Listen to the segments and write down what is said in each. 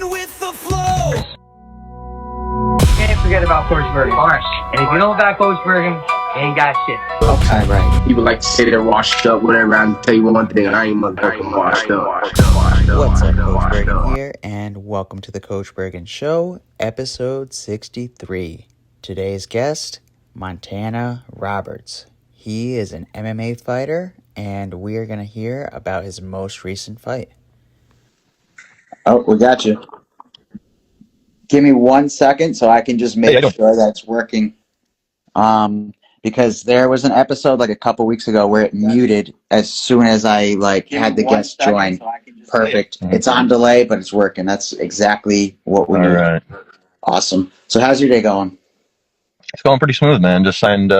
with the flow. Can't forget about Bergen. And if you don't got Bergen, you ain't got shit. Okay, right. People like to say they're washed up, whatever. I can tell you one thing, I ain't motherfucking washed up. What's up, Coach Bergen here, and welcome to the Coach Bergen Show, episode 63. Today's guest, Montana Roberts. He is an MMA fighter, and we are going to hear about his most recent fight. Oh, we got you. Give me 1 second so I can just make sure that's working. Because there was an episode like a couple weeks ago where it muted as soon as I had the guest join. Perfect. It's on delay, but it's working. That's exactly what we need. All right. Awesome. So how's your day going? It's going pretty smooth, man. Just signed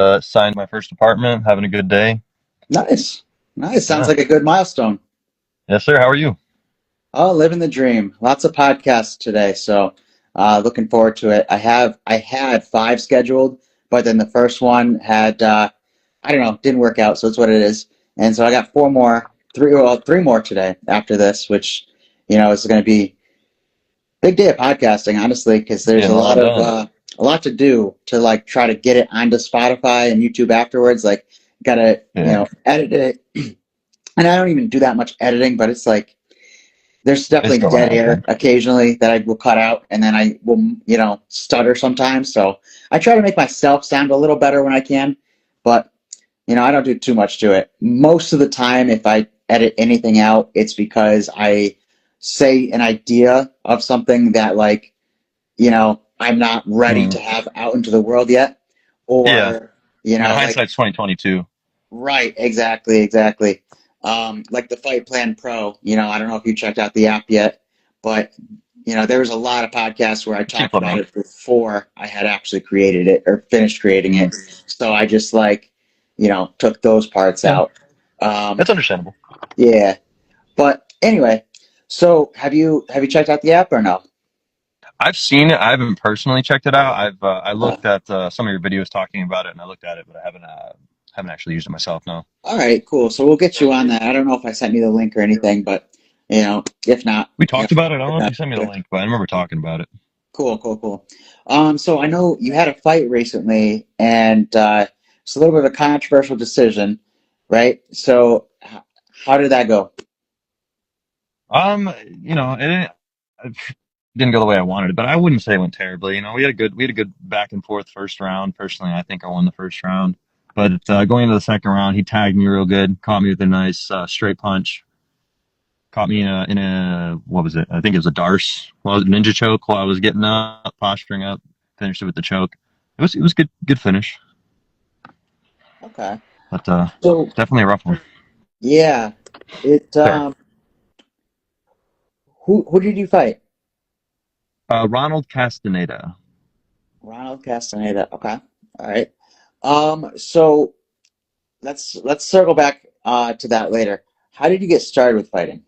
my first apartment, having a good day. Nice. Sounds like a good milestone. Yes, sir. How are you? Oh, living the dream. Lots of podcasts today, so looking forward to it. I had 5 scheduled, but then the first one had didn't work out, so it's what it is. And so I got 3 more today after this, which is going to be a big day of podcasting, honestly, because there's a lot to do to try to get it onto Spotify and YouTube afterwards. Gotta edit it, and I don't even do that much editing, but it's there's definitely dead air occasionally that I will cut out, and then I will, stutter sometimes. So I try to make myself sound a little better when I can, but, I don't do too much to it. Most of the time, if I edit anything out, it's because I say an idea of something that, I'm not ready to have out into the world yet. Or, hindsight's 2022. Right, exactly. Like the Fight Plan Pro, I don't know if you checked out the app yet, but there was a lot of podcasts where I talked about it before I had actually created it or finished creating it. So I just took those parts out. That's understandable. Yeah. But anyway, so have you checked out the app or no? I've seen it. I haven't personally checked it out. I looked at some of your videos talking about it, and I looked at it, but I haven't actually used it myself. No. All right, cool. So we'll get you on that. I don't know if I sent you the link or anything, but if not, we talked about it. I don't know if you sent me the link, but I remember talking about it. Cool. So I know you had a fight recently, and it's a little bit of a controversial decision, right? So how did that go? It didn't go the way I wanted it, but I wouldn't say it went terribly. We had a good back and forth first round. Personally, I think I won the first round. But going into the second round, he tagged me real good, caught me with a nice straight punch, caught me in a what was it? I think it was a darce. Well, it was a ninja choke while I was getting up, posturing up, finished it with the choke. It was good finish. Okay. But so, definitely a rough one. Yeah. Who did you fight? Ronald Castaneda. Okay. All right. So let's circle back to that later. How did you get started with fighting?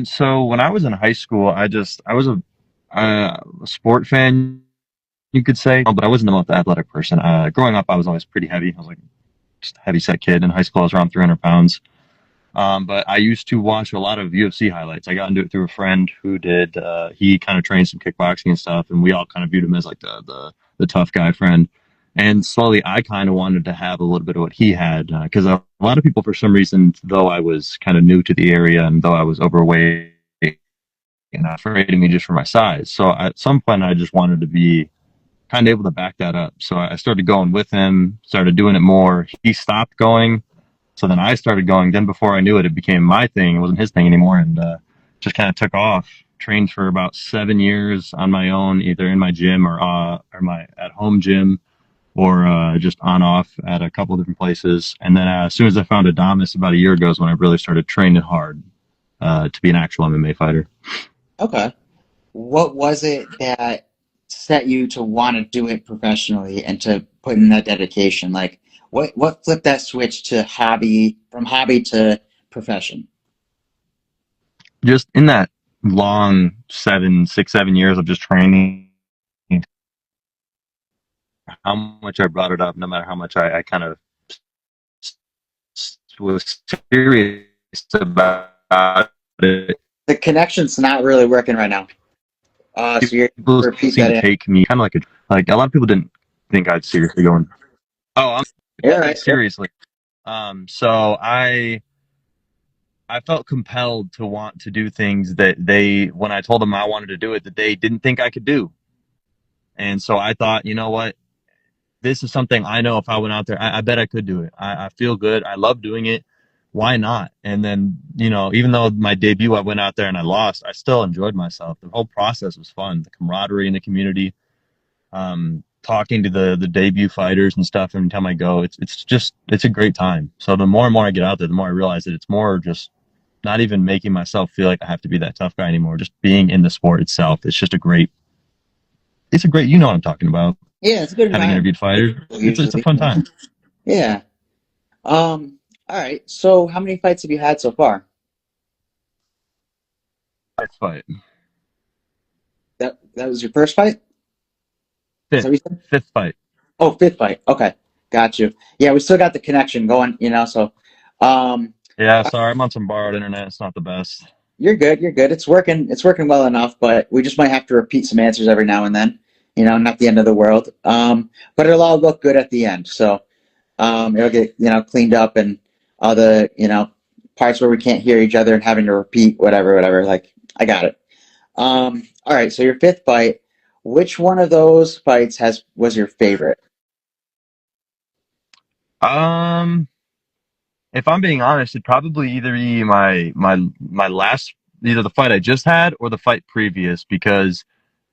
So when I was in high school, I was a sport fan, you could say, but I wasn't the most athletic person. Growing up, I was always pretty heavy. I was just a heavy set kid. In high school, I was around 300 pounds. But I used to watch a lot of UFC highlights. I got into it through a friend who did. He kind of trained some kickboxing and stuff, and we all kind of viewed him as the tough guy friend. And slowly, I kind of wanted to have a little bit of what he had, because a lot of people, for some reason, though I was kind of new to the area and though I was overweight, and afraid of me just for my size. So at some point, I just wanted to be kind of able to back that up. So I started going with him, started doing it more. He stopped going. So then I started going. Then before I knew it, it became my thing. It wasn't his thing anymore, and just kind of took off. Trained for about 7 years on my own, either in my gym or my at-home gym, or just on-off at a couple of different places. And then as soon as I found Adamas about a year ago is when I really started training hard to be an actual MMA fighter. Okay. What was it that set you to want to do it professionally and to put in that dedication? What flipped that switch to from hobby to profession? Just in that long 7 years of just training, how much I brought it up, no matter how much I kind of was serious about it, The connection's not really working right now. So you're People repeat seem that to in. take me kind of like a lot of people didn't think I'd seriously go in. Oh, I'm Yeah, like right. Yeah. seriously. So I felt compelled to want to do things that they, when I told them I wanted to do it, that they didn't think I could do. And so I thought, you know what? This is something I know if I went out there, I bet I could do it. I feel good. I love doing it. Why not? And then, even though my debut, I went out there and I lost, I still enjoyed myself. The whole process was fun. The camaraderie in the community, talking to the debut fighters and stuff every time I go, it's a great time. So the more and more I get out there, the more I realize that it's more just not even making myself feel like I have to be that tough guy anymore. Just being in the sport itself. It's a great, you know what I'm talking about. Yeah, it's a good Having environment. interviewed fighters, it's a Usually. fun time. Yeah. All right. So how many fights have you had so far? Fifth fight, That was your first fight? Is that fifth, what you said? fifth fight. Oh, fifth fight. Okay. Got you. Yeah, we still got the connection going, so um Yeah, sorry, I'm on some borrowed internet. It's not the best. you're good, you're good. It's working well enough, but we just might have to repeat some answers every now and then. Not the end of the world. But it'll all look good at the end. So it'll get, cleaned up and all the, parts where we can't hear each other and having to repeat whatever. Like, I got it. All right, so your fifth fight, which one of those fights was your favorite? Um, if I'm being honest, it'd probably either be my last, either the fight I just had or the fight previous, because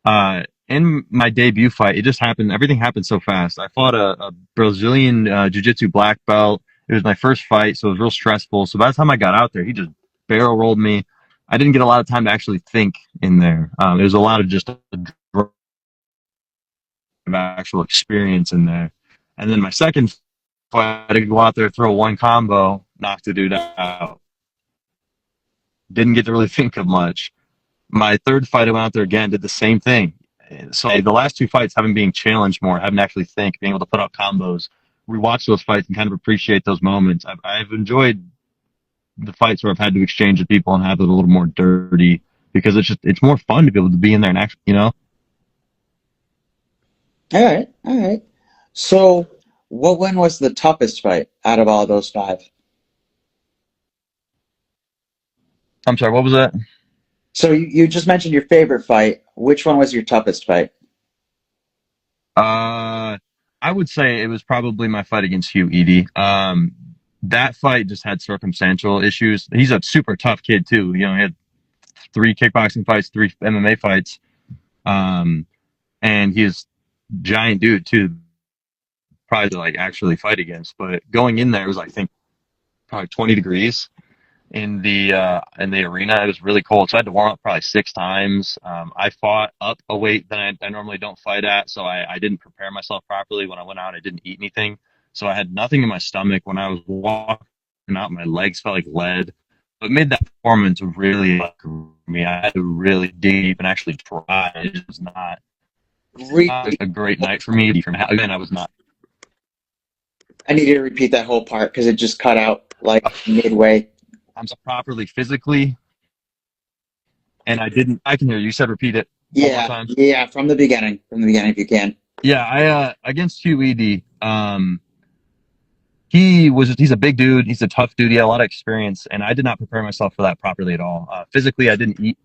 in my debut fight, it just happened. Everything happened so fast. I fought a Brazilian jiu-jitsu black belt. It was my first fight, so it was real stressful. So by the time I got out there, he just barrel rolled me. I didn't get a lot of time to actually think in there. It was a lot of just actual experience in there. And then my second fight, I had to go out there, throw one combo, knock the dude out. Didn't get to really think of much. My third fight, I went out there again, did the same thing. So the last two fights, having being challenged more, having to actually think, being able to put out combos, rewatch those fights and kind of appreciate those moments. I've enjoyed the fights where I've had to exchange with people and have it a little more dirty, because it's more fun to be able to be in there and actually. All right, all right. So, what one was the toughest fight out of all those five? I'm sorry, what was that? So you just mentioned your favorite fight. Which one was your toughest fight? Uh, I would say it was probably my fight against Hugh Edie. That fight just had circumstantial issues. He's a super tough kid too. He had three kickboxing fights, three MMA fights. Um, and he's giant dude too, probably to like actually fight against. But going in there, it was I think probably 20 degrees in the arena. It was really cold, so I had to warm up probably six times. I fought up a weight that I normally don't fight at, so I didn't prepare myself properly. When I went out, I didn't eat anything, so I had nothing in my stomach. When I was walking out, my legs felt like lead. But it made that performance really like me. I had to really dig deep and actually try. It was not Repeat. a great night for me. Again, I was not. I need you to repeat that whole part because it just cut out like midway. I'm so properly physically, and I didn't. I can hear you. You said repeat it one more Yeah, time. yeah, from the beginning. From the beginning, if you can. Yeah, I against QED, he's a big dude, he's a tough dude, he had a lot of experience, and I did not prepare myself for that properly at all. Physically, I didn't eat.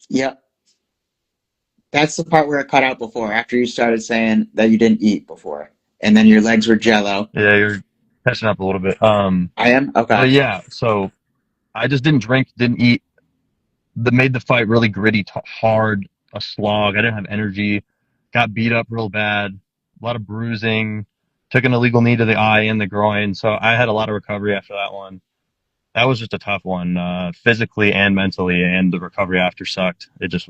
Yep. That's the part where it cut out before, after you started saying that you didn't eat before. And then your legs were jello. Yeah, you're catching up a little bit. I am? Okay. But yeah, so I just didn't drink, didn't eat. That made the fight really gritty, hard, a slog. I didn't have energy. Got beat up real bad. A lot of bruising. Took an illegal knee to the eye and the groin. So I had a lot of recovery after that one. That was just a tough one, physically and mentally, and the recovery after sucked. It just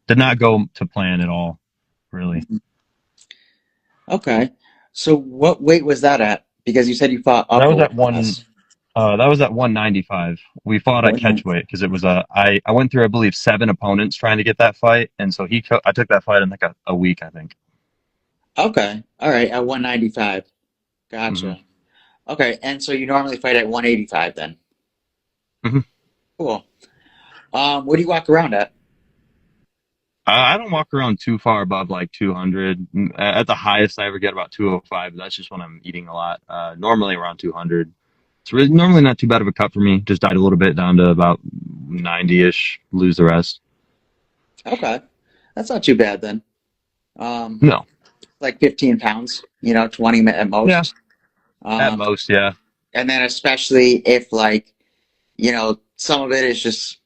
did not go to plan at all, really. Okay. So what weight was that at? Because you said you fought That up a was weight at class. that was at 195. We fought at Okay. catchweight because it was I went through, I believe, seven opponents trying to get that fight, and so I took that fight in like a week, I think. Okay. All right. At 195. Hmm. Gotcha. Okay. And so you normally fight at 185 then? Hmm. Cool. What do you walk around at? I don't walk around too far above like 200. At the highest, I ever get about 205. But that's just when I'm eating a lot. Normally around 200. It's really normally not too bad of a cut for me. Just diet a little bit down to about 90-ish, lose the rest. Okay, that's not too bad then. Um, No. like 15 pounds, 20 at Yeah. most. At Um, most, yeah. and then especially if like, some of it is just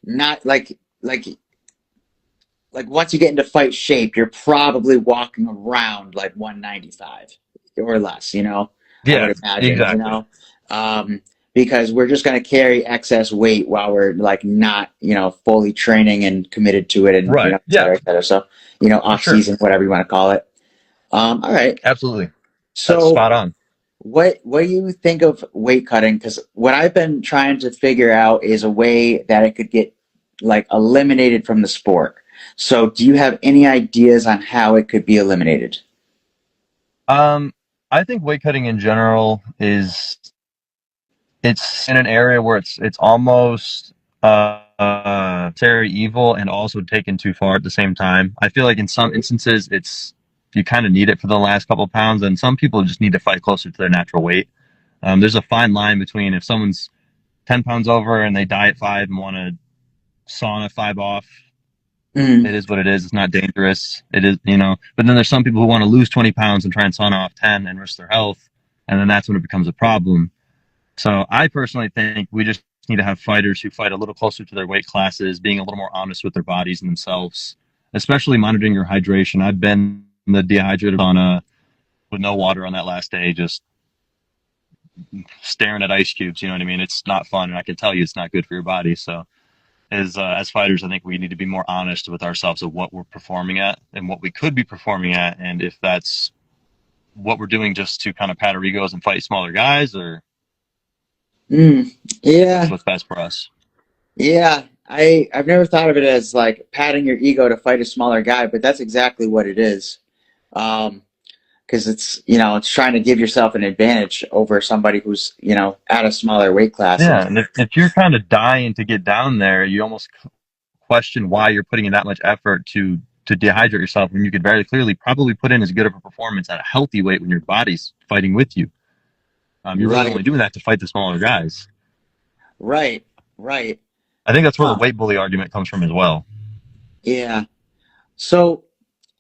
not like once you get into fight shape, you're probably walking around like 195 or less, I Yeah, would imagine, exactly. um, because we're just going to carry excess weight while we're like not, fully training and committed to it and, Right. et Yeah, cetera, et cetera. So, for off sure. season, whatever you want to call it. All right. Absolutely. That's So spot on. what do you think of weight cutting? Because what I've been trying to figure out is a way that it could get like eliminated from the sport. So do you have any ideas on how it could be eliminated? Um, I think weight cutting in general is it's in an area where it's almost very evil and also taken too far at the same time. I feel like in some instances it's you kind of need it for the last couple of pounds, and some people just need to fight closer to their natural weight. There's a fine line between if someone's 10 pounds over and they diet 5 and want to sauna 5 off. Mm, It is what it is. It's not dangerous. It is, but then there's some people who want to lose 20 pounds and try and sauna off 10 and risk their health. And then that's when it becomes a problem. So I personally think we just need to have fighters who fight a little closer to their weight classes, being a little more honest with their bodies and themselves, especially monitoring your hydration. I've been the dehydrated sauna with no water on that last day, just staring at ice cubes. You know what I mean? It's not fun. And I can tell you it's not good for your body. So as fighters, I think we need to be more honest with ourselves of what we're performing at and what we could be performing at, and if that's what we're doing just to kind of pat our egos and fight smaller guys, or mm, yeah, what's best for us. yeah. I've never thought of it as like patting your ego to fight a smaller guy, but that's exactly what it is. Um, because it's trying to give yourself an advantage over somebody who's at a smaller weight class. Yeah, And and if you're kind of dying to get down there, you almost question why you're putting in that much effort to dehydrate yourself when you could very clearly probably put in as good of a performance at a healthy weight when your body's fighting with you. You're really right, only doing that to fight the smaller guys. right, right. I think that's where the Huh. weight bully argument comes from as well. Yeah. So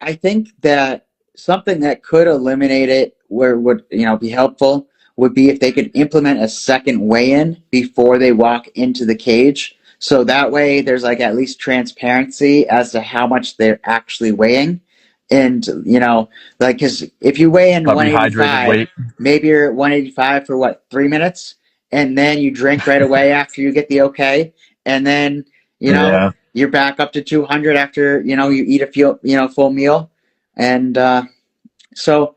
I think that something that could eliminate it, where would be helpful, would be if they could implement a second weigh-in before they walk into the cage. So that way, there's like at least transparency as to how much they're actually weighing, and like because if you weigh in A rehydrated 185, weight. maybe you're at 185 for what 3 minutes, and then you drink right away after you get the okay, and then you know Yeah. you're back up to 200 after you eat a full meal, and so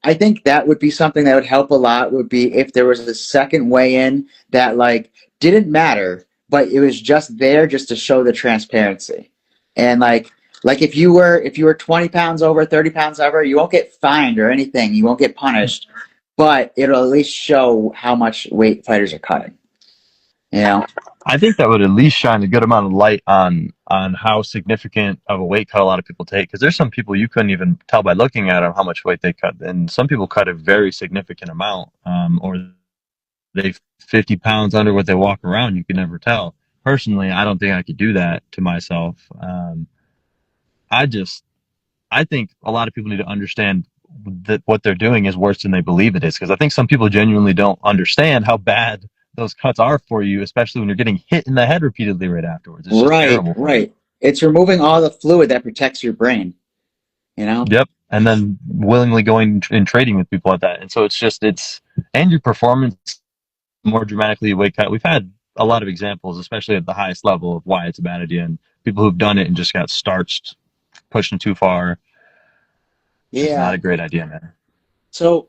I think that would be something that would help a lot, would be if there was a second weigh-in that like didn't matter, but it was just there just to show the transparency. And like if you were 20 pounds over, 30 pounds over, you won't get fined or anything, you won't get punished, but it'll at least show how much weight fighters are cutting, you know I think that would at least shine a good amount of light on how significant of a weight cut a lot of people take. Because there's some people you couldn't even tell by looking at them how much weight they cut, and some people cut a very significant amount, or they 50 pounds under what they walk around. You can never tell. Personally, I don't think I could do that to myself. I just I think a lot of people need to understand that what they're doing is worse than they believe it is. Because I think some people genuinely don't understand how bad those cuts are for you, especially when you're getting hit in the head repeatedly right afterwards. It's just right, terrible for you. right. It's removing all the fluid that protects your brain, you know Yep. And then willingly going and trading with people at that. And so and your performance more dramatically weight cut. We've had a lot of examples, especially at the highest level, of why it's a bad idea. And people who've done it and just got starched, pushing too far. Just not yeah. a great idea, man. So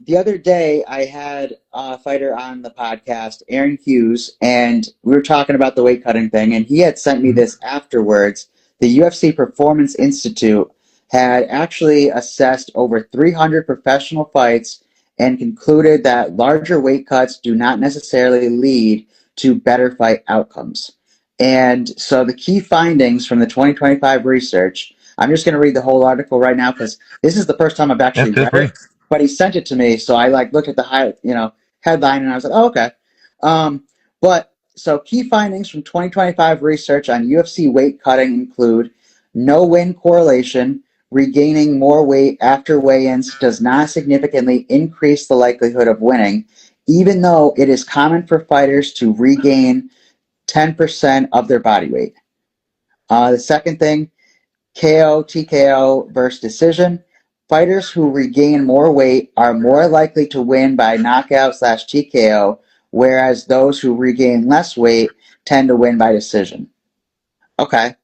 the other day I had a fighter on the podcast, Aaron Hughes, and we were talking about the weight cutting thing, and he had sent me this afterwards. The UFC Performance Institute had actually assessed over 300 professional fights and concluded that larger weight cuts do not necessarily lead to better fight outcomes. And so the key findings from the 2025 research, I'm just going to read the whole article right now because this is the first time I've actually feel read free. it, but he sent it to me. So I looked at the headline and I was like, oh, okay. But so key findings from 2025 research on UFC weight cutting include no win correlation. Regaining more weight after weigh-ins does not significantly increase the likelihood of winning, even though it is common for fighters to regain 10% of their body weight. The second thing, KO, TKO versus decision. Fighters who regain more weight are more likely to win by knockout/TKO, whereas those who regain less weight tend to win by decision. Okay,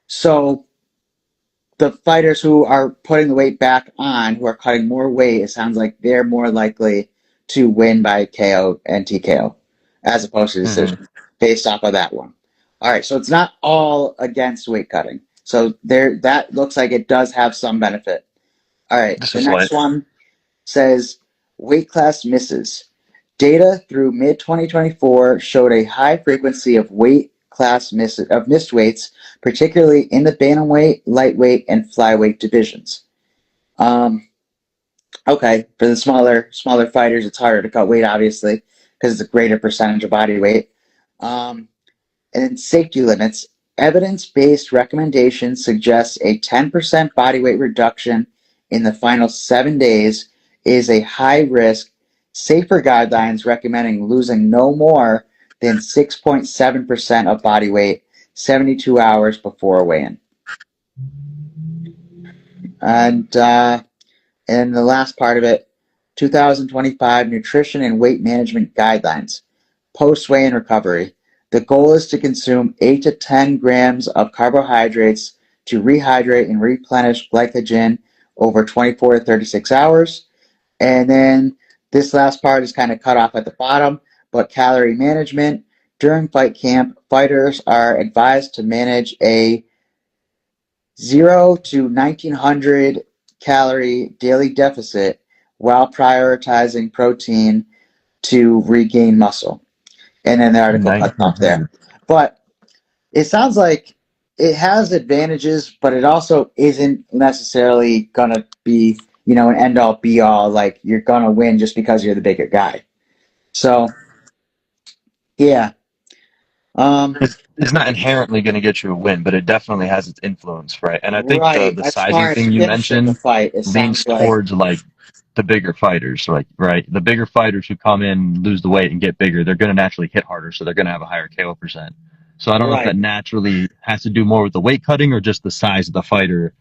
so the fighters who are putting the weight back on, who are cutting more weight, it sounds like they're more likely to win by KO and TKO as opposed to decision based off of that one. All right, so it's not all against weight cutting. So that looks like it does have some benefit. All right, This the is next light. one says weight class misses. Data through mid-2024 showed a high frequency of weight class missed weights, particularly in the bantamweight, lightweight, and flyweight divisions. Okay, for the smaller fighters, it's harder to cut weight, obviously, because it's a greater percentage of body weight. And then safety limits. Evidence-based recommendations suggest a 10% body weight reduction in the final 7 days is a high risk. Safer guidelines recommending losing no more than 6.7% of body weight 72 hours before a weigh-in. And the last part of it, 2025 Nutrition and Weight Management Guidelines. Post-weigh-in recovery. The goal is to consume 8 to 10 grams of carbohydrates to rehydrate and replenish glycogen over 24 to 36 hours. And then this last part is kind of cut off at the bottom, but calorie management. During fight camp, fighters are advised to manage a 0 to 1900 calorie daily deficit while prioritizing protein to regain muscle. And then the article cuts off there. But it sounds like it has advantages, but it also isn't necessarily going to be, an end-all, be-all, like you're going to win just because you're the bigger guy. So, yeah. It's not inherently going to get you a win, but it definitely has its influence, right? And I think Right. the As sizing far as thing you finishing the mentioned fight, it leans sounds like. towards like the bigger fighters, like right? The bigger fighters who come in, lose the weight, and get bigger, they're going to naturally hit harder, so they're going to have a higher KO percent. So I don't know if Right. that naturally has to do more with the weight cutting or just the size of the fighter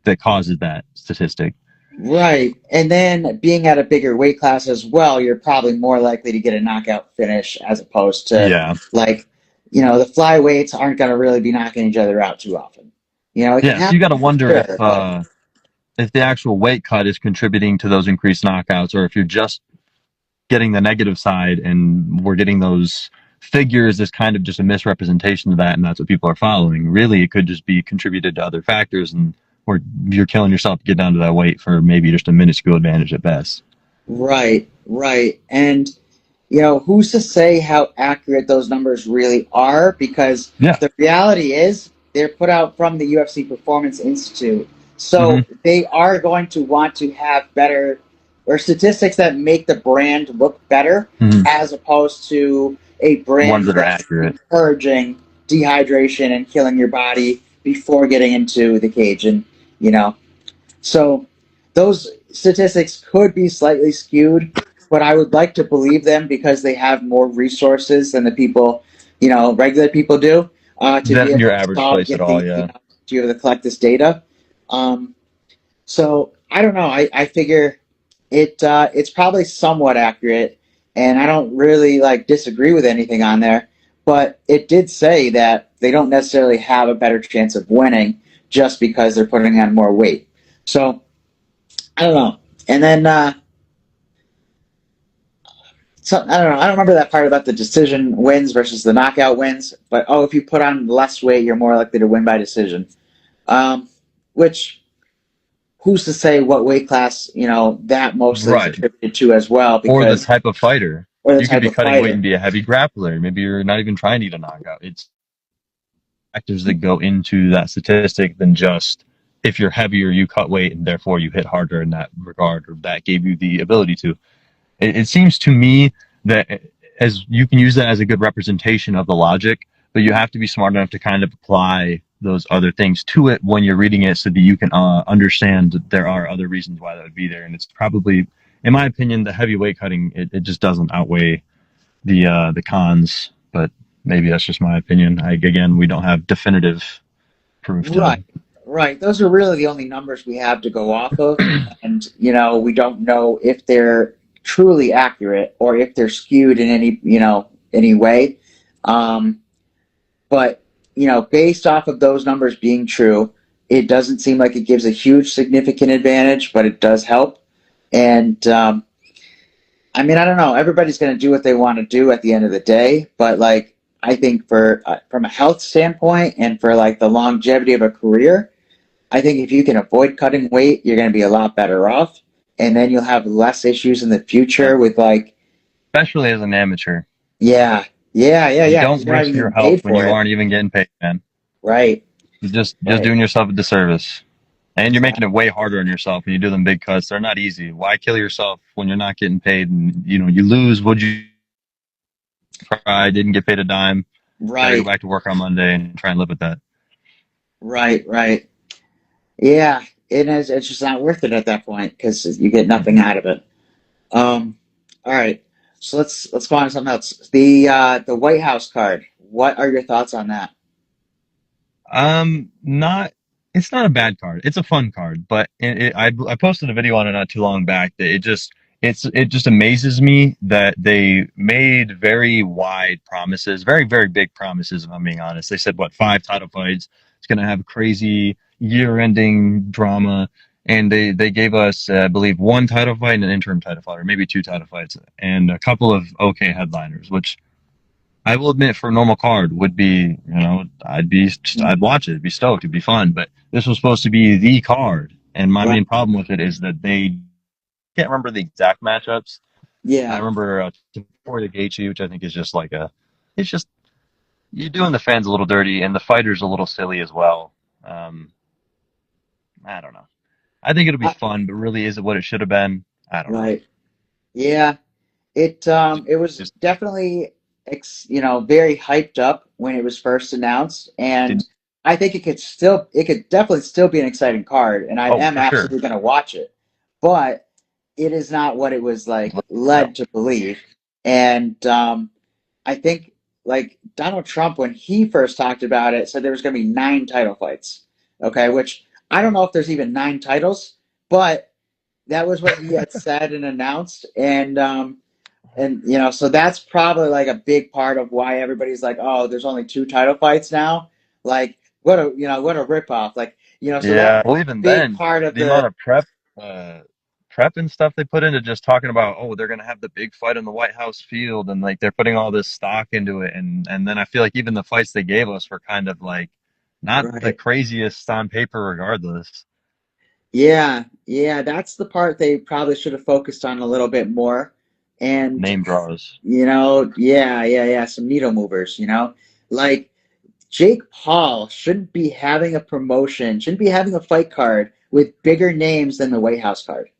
that causes that statistic. Right. And then being at a bigger weight class as well, you're probably more likely to get a knockout finish as opposed to Yeah. the flyweights aren't going to really be knocking each other out too often. It can Yeah. So you got to happen for wonder sure, but if the actual weight cut is contributing to those increased knockouts, or if you're just getting the negative side and we're getting those figures as kind of just a misrepresentation of that, and that's what people are following. Really, it could just be contributed to other factors, and or you're killing yourself to get down to that weight for maybe just a minuscule advantage at best. right, right. And who's to say how accurate those numbers really are? Because Yeah. the reality is they're put out from the UFC Performance Institute. So they are going to want to have better or statistics that make the brand look better as opposed to a brand Ones that are that's accurate. encouraging dehydration and killing your body before getting into the cage. And, so those statistics could be slightly skewed, but I would like to believe them because they have more resources than the people, regular people do, to be Than able your to average solve, place at all, yeah. to be able to collect this data. So I don't know. I figure it's probably somewhat accurate, and I don't really disagree with anything on there. But it did say that they don't necessarily have a better chance of winning just because they're putting on more weight. So I don't know. And then so I don't know. I don't remember that part about the decision wins versus the knockout wins. But if you put on less weight, you're more likely to win by decision. Which who's to say what weight class that mostly is Right. attributed to as well? Or the Because type of fighter. or the You could type be of cutting weight fighter. and be a heavy grappler. Maybe you're not even trying to get a knockout. It's factors that go into that statistic than just if you're heavier, you cut weight and therefore you hit harder in that regard, or that gave you the ability to. It seems to me that as you can use that as a good representation of the logic, but you have to be smart enough to kind of apply those other things to it when you're reading it so that you can understand that there are other reasons why that would be there. And it's probably, in my opinion, the heavy weight cutting, it just doesn't outweigh the cons, but maybe that's just my opinion. Again, we don't have definitive proof to. Right, right. Those are really the only numbers we have to go off of. And, we don't know if they're truly accurate or if they're skewed in any way. Um, but, based off of those numbers being true, it doesn't seem like it gives a huge significant advantage, but it does help. And, I mean, I don't know. Everybody's going to do what they want to do at the end of the day, but like I think for from a health standpoint and for like the longevity of a career, I think if you can avoid cutting weight, you're going to be a lot better off, and then you'll have less issues in the future with like, Especially as an amateur. yeah, yeah, yeah, You yeah, because don't you're not risk even your getting health paid when for you it, aren't even getting paid, man. right? You're just Right, doing yourself a disservice. And you're making exactly, it way harder on yourself when you do them big cuts. They're not easy. Why kill yourself when you're not getting paid and you lose what you try, didn't get paid a dime, gotta go right, back to work on Monday and try and live with that. right, right. Yeah, it's just not worth it at that point because you get nothing out of it. Um, all right. So let's go on to something else. The White House card. What are your thoughts on that? Not. It's not a bad card. It's a fun card, but I posted a video on it not too long back that it just amazes me that they made very wide promises, very very big promises. If I'm being honest, they said what 5 title fights. It's gonna have crazy year-ending drama, and they gave us I believe 1 title fight and an interim title fight, or maybe 2 title fights, and a couple of okay headliners, which I will admit, for a normal card, would be, I'd watch it, it'd be stoked, it'd be fun. But this was supposed to be the card, and my Right. main problem with it is that they can't remember the exact matchups. I Yeah. remember Taporia Gaethje, which I think is just it's just you're doing the fans a little dirty, and the fighters a little silly as well. Um, I don't know. I think it'll be I, fun, but really, is it what it should have been? I don't know. right. Yeah. It was Just definitely very hyped up when it was first announced, did. and I think it could definitely still be an exciting card, and I Oh, am for sure. absolutely going to watch it. But it is not what it was like No. led to believe, and I think like Donald Trump when he first talked about it said there was going to be 9 title fights. Okay, which I don't know if there's even 9 titles, but that was what he had said and announced, and so that's probably like a big part of why everybody's like, oh, there's only 2 title fights now. Like what a ripoff. Like so Yeah. that Well, even big then, part of the amount the of uh, prep and stuff they put into just talking about, oh, they're gonna have the big fight on the White House field, and like they're putting all this stock into it, and then I feel like even the fights they gave us were kind of like not the right. craziest on paper, regardless. Yeah, yeah, that's the part they probably should have focused on a little bit more. And Name draws. yeah, yeah, yeah, some needle movers. Like Jake Paul shouldn't be having a promotion, shouldn't be having a fight card with bigger names than the White House card.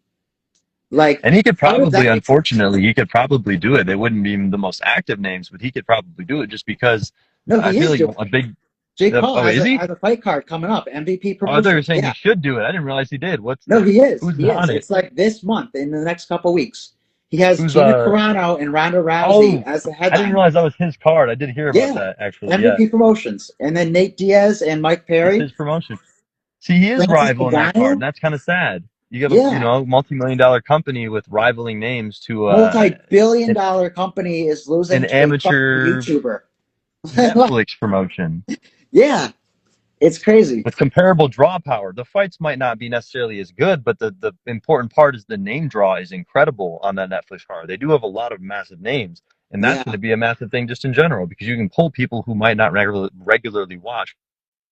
Like, And he could how does probably, that make sense? unfortunately, he could probably do it. They wouldn't be the most active names, but he could probably do it just because No, I he feel is like doing a it. big. Jake Paul Oh, is he? has a fight card coming up, MVP Oh, they promotion. were saying he Yeah. should do it. I didn't realize he did. No, he is. Who's He is. on it? It's like this month, in the next couple weeks. He has Who's Gina Carano and Ronda Rousey Oh, as the I didn't headliners. realize that was his card. I did hear about Yeah. that actually. Yeah, MVP promotions. And then Nate Diaz and Mike it's Perry, his promotion. See, he is Francis rivaling that card, Ngannou. and that's kind of sad. You have a Yeah. multi-million-dollar company with rivaling names to Multi-billion an, dollar company is an losing to a fucking amateur YouTuber. Netflix promotion Yeah. It's crazy. with comparable draw power. The fights might not be necessarily as good, but the important part is the name draw is incredible on that Netflix card. They do have a lot of massive names, and that's going Yeah, to be a massive thing just in general because you can pull people who might not regularly watch.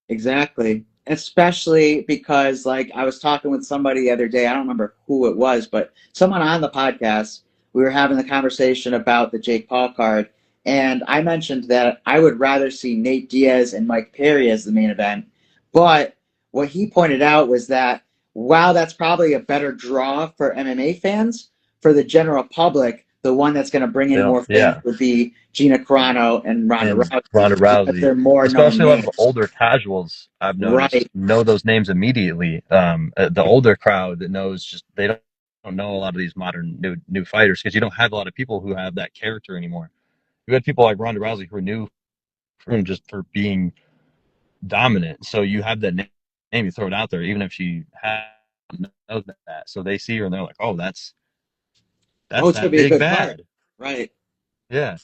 exactly. Especially because, like, I was talking with somebody the other day. I don't remember who it was, but someone on the podcast we were having the conversation about the Jake Paul card, and I mentioned that I would rather see Nate Diaz and Mike Perry as the main event. But what he pointed out was that while that's probably a better draw for MMA fans, for the general public, the one that's going to bring in more fans Yeah. would be Gina Carano and Ronda And Rousey Ronda because Rousey, they're more known especially a lot of the names. older casuals I've noticed Right. know those names immediately. The older crowd that knows just they don't know a lot of these modern new fighters because you don't have a lot of people who have that character anymore. You had people like Ronda Rousey who are new from just for being dominant. So you have that name, you throw it out there, even if she knows that. So they see her and they're like, oh, Oh, that's it's going that to be a big good card. bad. Right. Yeah.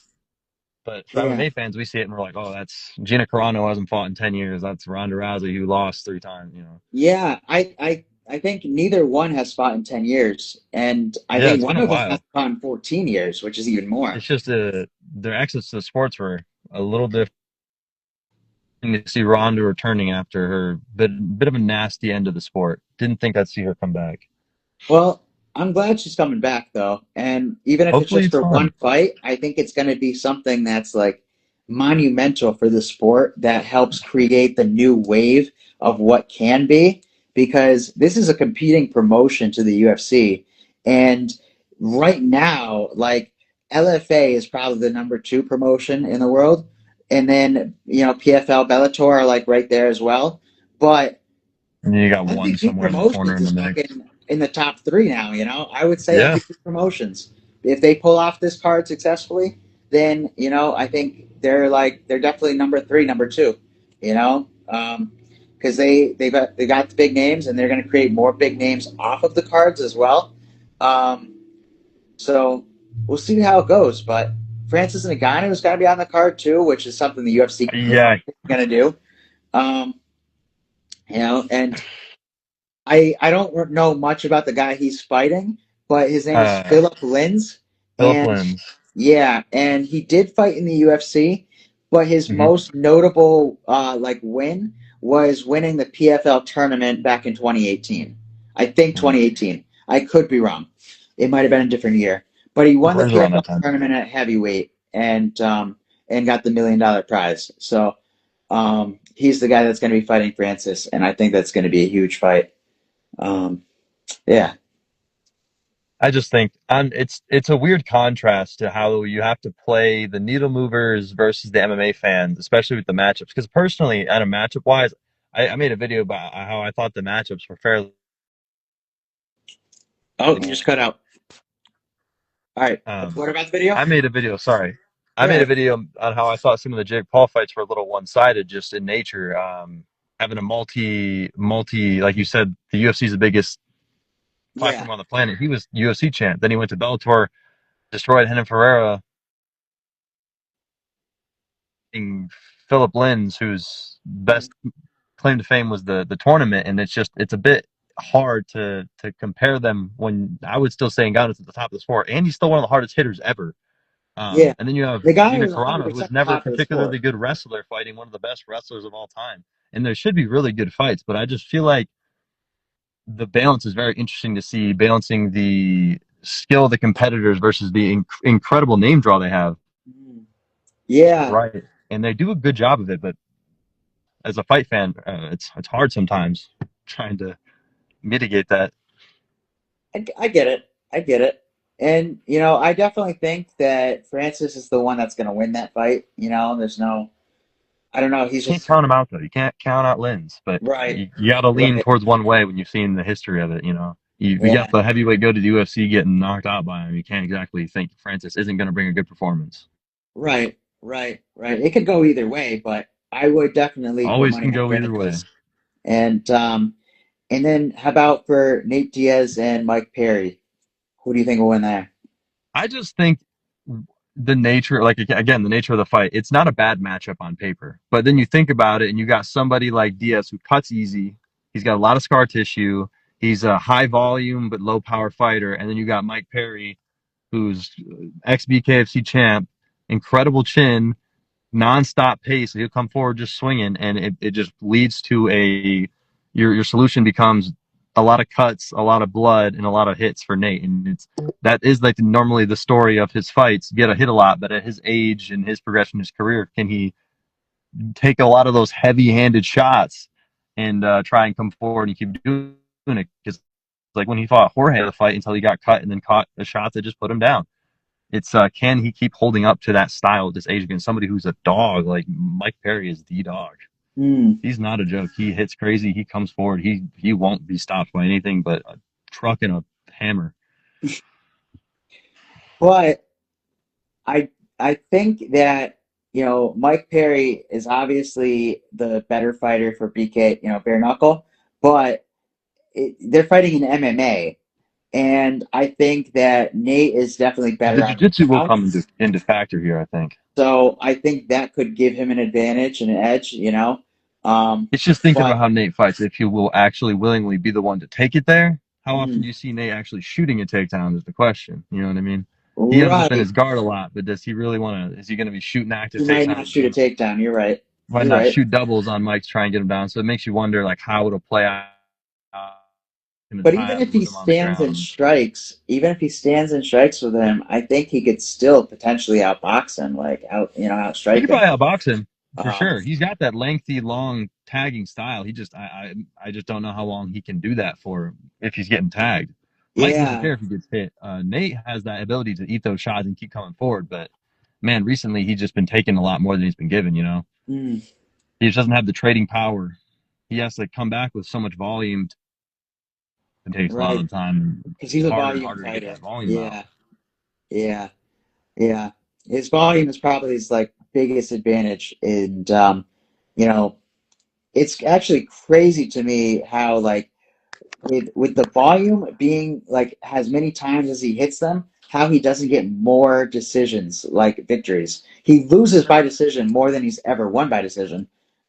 But for Yeah. MMA fans, we see it and we're like, oh, that's Gina Carano hasn't fought in 10 years. That's Ronda Rousey who lost 3 times, you know. Yeah, I think neither one has fought in 10 years. And I Yeah, think it's been one a of them has while. fought in 14 years, which is even more. It's just their access to the sports were a little different. To see Ronda returning after her bit of a nasty end of the sport. Didn't think I'd see her come back. Well, I'm glad she's coming back though. And even if it's Hopefully just it's for one fun. fight, I think it's going to be something that's like monumental for the sport that helps create the new wave of what can be because this is a competing promotion to the UFC. And right now, like LFA is probably the number 2 promotion in the world. And then, PFL, Bellator are like right there as well. But And you got one MVP somewhere in the corner Promotions in the is mix. fucking in the top 3 now, I would say Yeah. MVP Promotions. If they pull off this card successfully, then, I think they're definitely number 3, number 2, you know? Because they got the big names and they're going to create more big names off of the cards as well. Um, so we'll see how it goes. But Francis Ngannou is going to be on the card too, which is something the UFC Yeah. is going to do. Um, and I don't know much about the guy he's fighting, but his name is Uh, Philip Lins, Philip and Lins. yeah, and he did fight in the UFC, but his Hmm. most notable win was winning the PFL tournament back in 2018. I think 2018. I could be wrong. It might have been a different year, but he won the Where's around PFL that time? tournament at heavyweight and got the $1 million prize. So he's the guy that's going to be fighting Francis, and I think that's going to be a huge fight. Um, yeah. I just think it's a weird contrast to how you have to play the needle movers versus the MMA fans, especially with the matchups. Because personally, at a matchup wise, I made a video about how I thought the matchups were fairly. Oh, you just cut out. All right. Um, What about the video? I made a video. Sorry, I Go made a ahead. video on how I thought some of the Jake Paul fights were a little one sided, just in nature. Having a multi, like you said, the UFC is the biggest Yeah. platform on the planet. He was UFC champ. Then he went to Bellator, destroyed Renan Ferreira, Philip Lins, whose best claim to fame was the tournament, and it's a bit hard to compare them when I would still say Ngannou's at the top of the sport, and he's still one of the hardest hitters ever. Yeah. And then you have The guy Gina is Carano, who 100% was never a top of the particularly sport. good wrestler, fighting one of the best wrestlers of all time. And there should be really good fights, but I just feel like the balance is very interesting to see, balancing the skill of the competitors versus the incredible name draw they have. Mm. Yeah. Right. And they do a good job of it, but as a fight fan, it's hard sometimes trying to mitigate that. I get it. I get it. And, I definitely think that Francis is the one that's going to win that fight. I don't know. He's Can't just, count him out though. You can't count out Lins, but right. you got to lean Right. towards one way when you've seen the history of it. You Yeah. got the heavyweight go to the UFC getting knocked out by him. You can't exactly think Francis isn't going to bring a good performance. Right. Right. Right. It could go either way, but I would definitely put Always money can on go either way. Francis. And then how about for Nate Diaz and Mike Perry? Who do you think will win there? I just think the nature, like again, the nature of the fight, it's not a bad matchup on paper. But then you think about it, and you got somebody like Diaz who cuts easy. He's got a lot of scar tissue. He's a high volume but low power fighter, and then you got Mike Perry, who's ex BKFC champ, incredible chin, nonstop pace. He'll come forward just swinging, and it just leads to your solution becomes a lot of cuts, a lot of blood, and a lot of hits for Nate. And that is like normally the story of his fights. Get a hit a lot, but at his age and his progression in his career, can he take a lot of those heavy-handed shots and try and come forward and keep doing it? Because like when he fought Jorge the fight until he got cut and then caught the shots that just put him down. It's can he keep holding up to that style at this age against somebody who's a dog? Like Mike Perry is the dog. Mm. He's not a joke. He hits crazy. He comes forward. He won't be stopped by anything but a truck and a hammer. But I think that Mike Perry is obviously the better fighter for BK, bare knuckle, but they're fighting in MMA, and I think that Nate is definitely The better on the jiu-jitsu will ground. come into factor here, I think. So I think that could give him an advantage and an edge. Um, It's just thinking but about how Nate fights. If he will actually willingly be the one to take it there, how often mm, do you see Nate actually shooting a takedown is the question. You know what I mean? He ends up in right, his guard a lot, but does he really want to? Is he going to be shooting active he might not takedowns? shoot a takedown. You're right. Might You're not right. shoot doubles on Mike's try and get him down. So it makes you wonder like how it'll play out in the But even time if he with him on the stands and ground. strikes, with him, I think he could still potentially outbox him, like He could outstrike him. probably outbox him for Um, sure. He's got that lengthy, long tagging style. He just I just don't know how long he can do that for if he's getting tagged. Mike doesn't yeah. care if he gets hit. Nate has that ability to eat those shots and keep coming forward, but man, recently he's just been taking a lot more than he's been given, you know. Mm, He just doesn't have the trading power. He has to come back with so much volume. It takes a lot right. of the time. Because he's It's a harder and volume harder to get fighter. that volume out. Yeah. Yeah. Yeah. His volume is probably his like biggest advantage, and you know, it's actually crazy to me how like with the volume being like as many times as he hits them, how he doesn't get more decisions like victories. He loses by decision more than he's ever won by decision.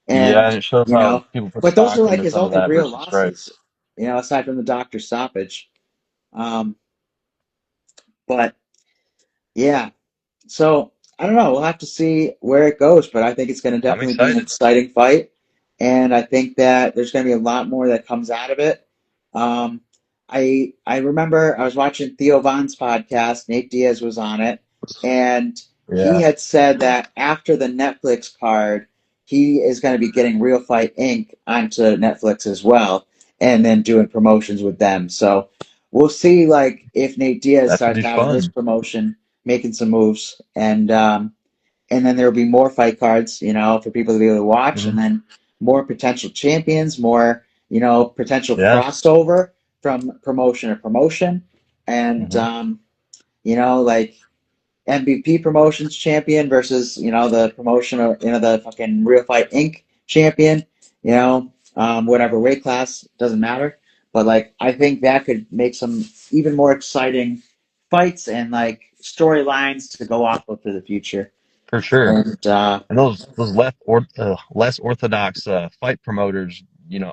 Yeah, And and it shows you how know, people put but those are stock like into his some of only that real versus losses, strikes. aside from the doctor stoppage. Um, but yeah, so I don't know. We'll have to see where it goes, but I think it's going to I'm definitely be an excited. exciting fight, and I think that there's going to be a lot more that comes out of it. Um, I remember I was watching Theo Von's podcast. Nate Diaz was on it, and he Yeah, had said that after the Netflix card, he is going to be getting Real Fight Inc. onto Netflix as well, and then doing promotions with them. So we'll see, like if Nate Diaz that should starts be having his fun. promotion, making some moves, and then there will be more fight cards, for people to be able to watch, and Hmm. then more potential champions, more, potential Yeah. crossover from promotion to promotion, and Hmm. like MVP promotions champion versus the promotion or the fucking Real Fight Inc. champion, whatever weight class doesn't matter, but like I think that could make some even more exciting fights and like storylines to go off of for the future. For sure. And And those less orthodox fight promoters,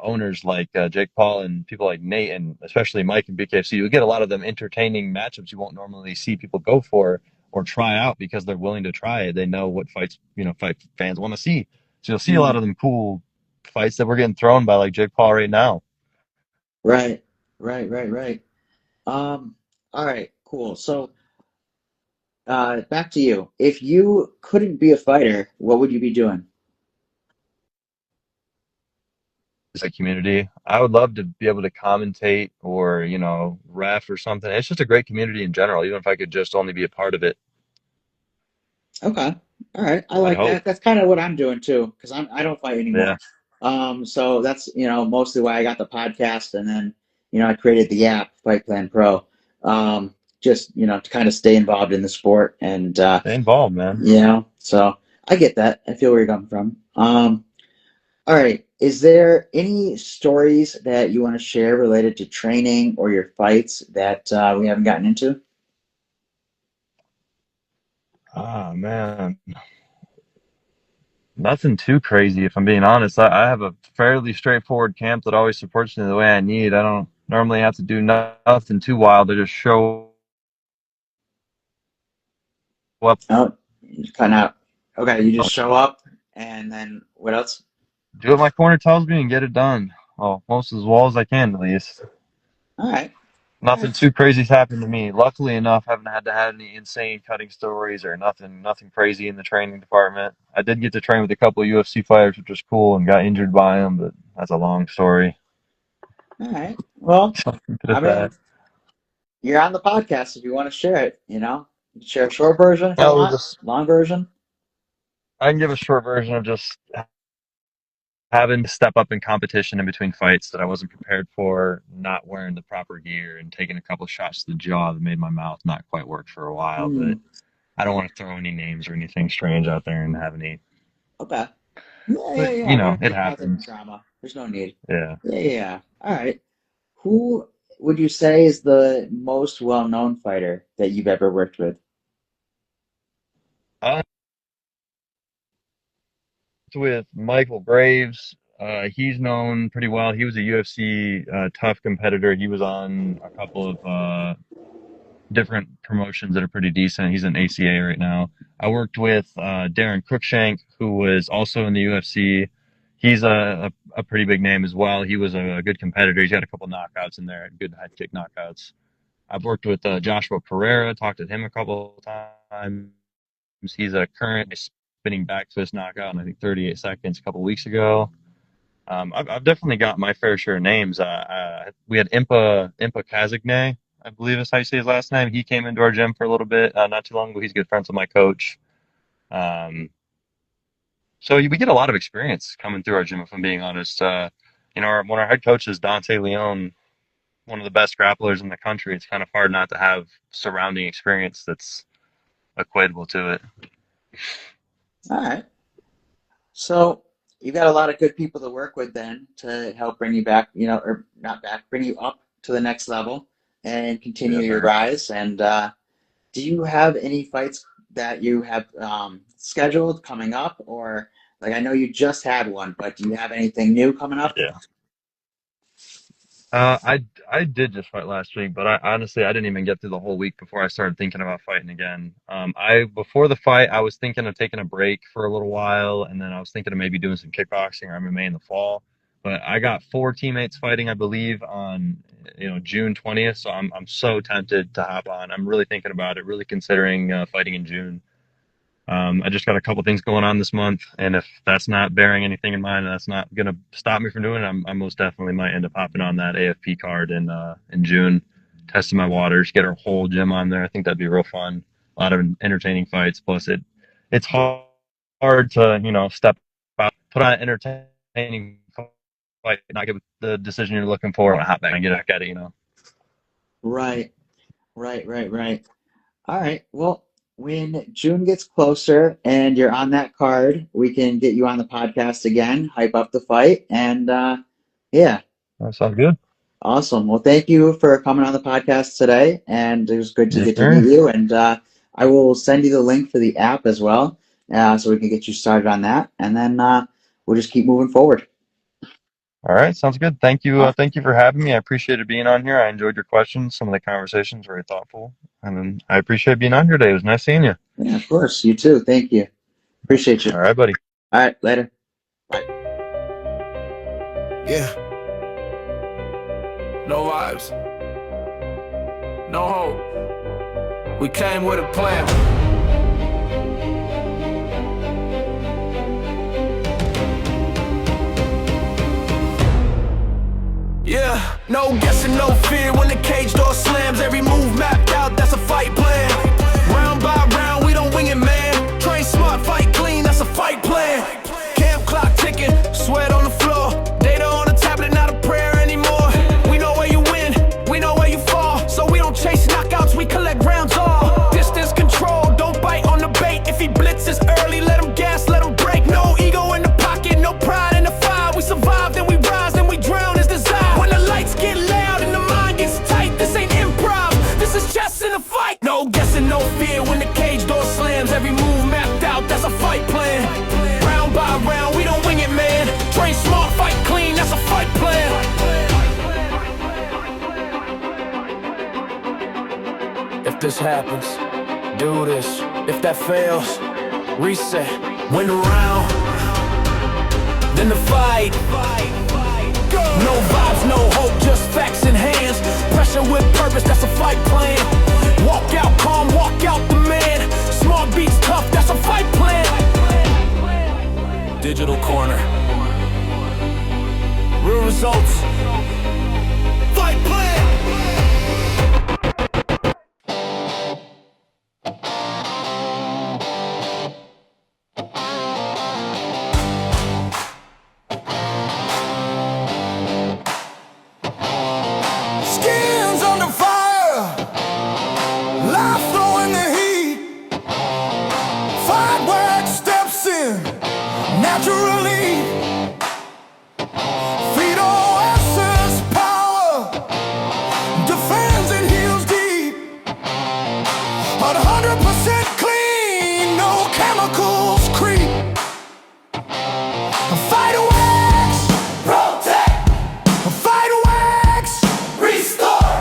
owners like Jake Paul and people like Nate and especially Mike and BKFC, you get a lot of them entertaining matchups you won't normally see people go for or try out because they're willing to try it. They know what fights, fight fans want to see. So you'll see a lot mm, of them cool fights that we're getting thrown by like Jake Paul right now. right, right. All right, cool. So, back to you. If you couldn't be a fighter, what would you be doing? It's a community. I would love to be able to commentate or, ref or something. It's just a great community in general, even if I could just only be a part of it. Okay. All right. I I'd like hope. that. That's kind of what I'm doing too, because I don't fight Yeah. anymore. So that's mostly why I got the podcast, and then I created the app Fight Plan Pro, just to kind of stay involved in the sport, and Stay involved, man. so I get that. I feel where you're coming from. All right. Is there any stories that you want to share related to training or your fights that we haven't gotten into? Ah, man. Nothing too crazy, if I'm being honest. I have a fairly straightforward camp that always supports me the way I need. I don't normally have to do nothing too wild to just show up, Oh, you're cutting out. Okay, you just show up, and then what else? do what my corner tells me, and get it done. Well, most as well as I can, at least. All right. Nothing too crazy's happened to me. Luckily enough, haven't had to have any insane cutting stories or nothing crazy in the training department. I did get to train with a couple of UFC fighters, which was cool, and got injured by them, but that's a long story. All right. Well, Something to I mean, that. you're on the podcast if you want to share it, You can share a short version if you Well, we'll want, just long version. I can give a short version of just having to step up in competition in between fights that I wasn't prepared for, not wearing the proper gear, and taking a couple of shots to the jaw that made my mouth not quite work for a while. But Mm, I don't want to throw any names or anything strange out there and have any. okay. Yeah, yeah, But yeah. We don't it need nothing happens. drama. There's no need. Yeah. Yeah, yeah, yeah. All right. Who would you say is the most well-known fighter that you've ever worked with? I worked with Michael Graves. He's known pretty well. He was a UFC tough competitor. He was on a couple of different promotions that are pretty decent. He's in ACA right now. I worked with Darren Cruikshank, who was also in the UFC. He's a pretty big name as well. He was a good competitor. He's got a couple knockouts in there, good head kick knockouts. I've worked with Joshua Pereira, talked to him a couple of times. He's a current spinning back fist knockout in I think 38 seconds a couple of weeks ago. I've definitely got my fair share of names. We had Impa Kazagne, I believe is how you say his last name. He came into our gym for a little bit, not too long ago. He's good friends with my coach. Um, so we get a lot of experience coming through our gym, if I'm being honest. When our head coach is Dante Leon, one of the best grapplers in the country, it's kind of hard not to have surrounding experience that's equatable to it. All right. So you've got a lot of good people to work with then to help bring you back, or not back, bring you up to the next level and continue Yes, your sir. rise. And do you have any fights that you have scheduled coming up, or like I know you just had one, but do you have anything new coming up? Yeah. I did just fight last week, but I honestly I didn't even get through the whole week before I started thinking about fighting again. I before the fight I was thinking of taking a break for a little while, and then I was thinking of maybe doing some kickboxing or MMA in the fall. But I got four teammates fighting, I believe, on June 20th. So I'm so tempted to hop on. I'm really thinking about it, really considering fighting in June. I just got a couple things going on this month, and if that's not bearing anything in mind, and that's not going to stop me from doing it, I most definitely might end up hopping on that AFP card in June, testing my waters, get our whole gym on there. I think that'd be real fun. A lot of entertaining fights. Plus, it's hard to step out, put on an entertaining fight, not get the decision you're looking for, and hop back and get back at it. Right, right. All right. Well, when June gets closer and you're on that card, we can get you on the podcast again, hype up the fight, and yeah, That sounds good. awesome. Well, thank you for coming on the podcast today, and it was good to Yes, get to meet sir. you. And I will send you the link for the app as well, so we can get you started on that, and then we'll just keep moving forward. All right, sounds good. Thank you. Awesome. Thank you for having me. I appreciated being on here. I enjoyed your questions. Some of the conversations very thoughtful, and then I appreciate being on here today. It was nice seeing you. Yeah, of course. You too. Thank you. Appreciate you. All right, buddy. All right, later. Bye. Yeah. No vibes. No hope. We came with a plan. Yeah. No guessing, no fear when the cage door slams. Every move mapped out, that's a fight plan. Round by round, we don't wing it, man. Train smart, fight clean, that's a fight plan. Camp clock ticking, sweat on the floor. Data on the tablet, not a prayer anymore. We know where you win, we know where you fall. So we don't chase knockouts, we collect rounds all. Distance control, don't bite on the bait. If he blitzes early, let him gas, let him break. No ego in the pocket, no pride in the fire. We survive, then we rise, then we drown as desire. When the lights get loud and the mind gets tight, this ain't improv, this is chess in a fight. No guessing, no fear when the cage door slams. Every move mapped out, that's a fight plan. Round by round, we don't wing it, man. Train smart, fight clean, that's a fight plan. If this happens, do this. If that fails, reset. Win the round, then the fight. No vibes, no hope, just facts in hands. digital corner. Real results. Fight plan. Skins under fire. Life throwing the heat. Fight work steps in naturally. Fetal essence power defends and heals deep. 100% clean, no chemicals creep. Fight wax, protect. Fight wax, restore.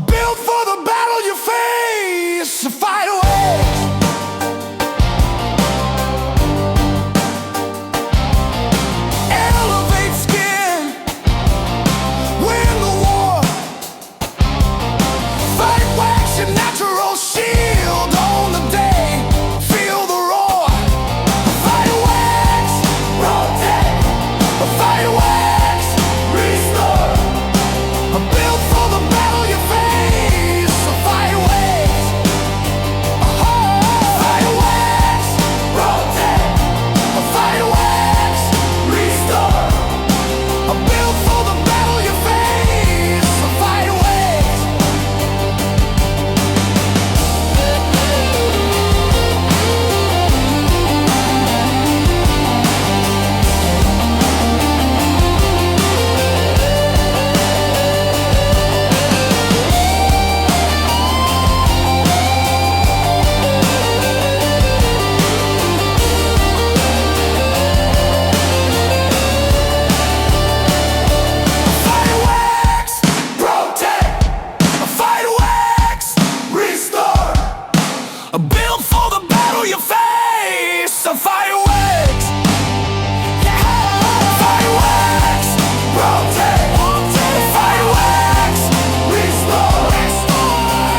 Built for the battle you face. Fight wax. Elevate skin, win the war. Fight wax, your natural shield on the day. Feel the roar. Fight wax, protect. Fight wax, restore. Built for the battle you face. Fight wax. Fight wax, protect. Fight wax, restore. Built for the battle you face. Fight wax. Fight wax, protect. Fight wax, restore. Built for the battle you face. Fight wax. Fight wax, protect. Fight wax, restore.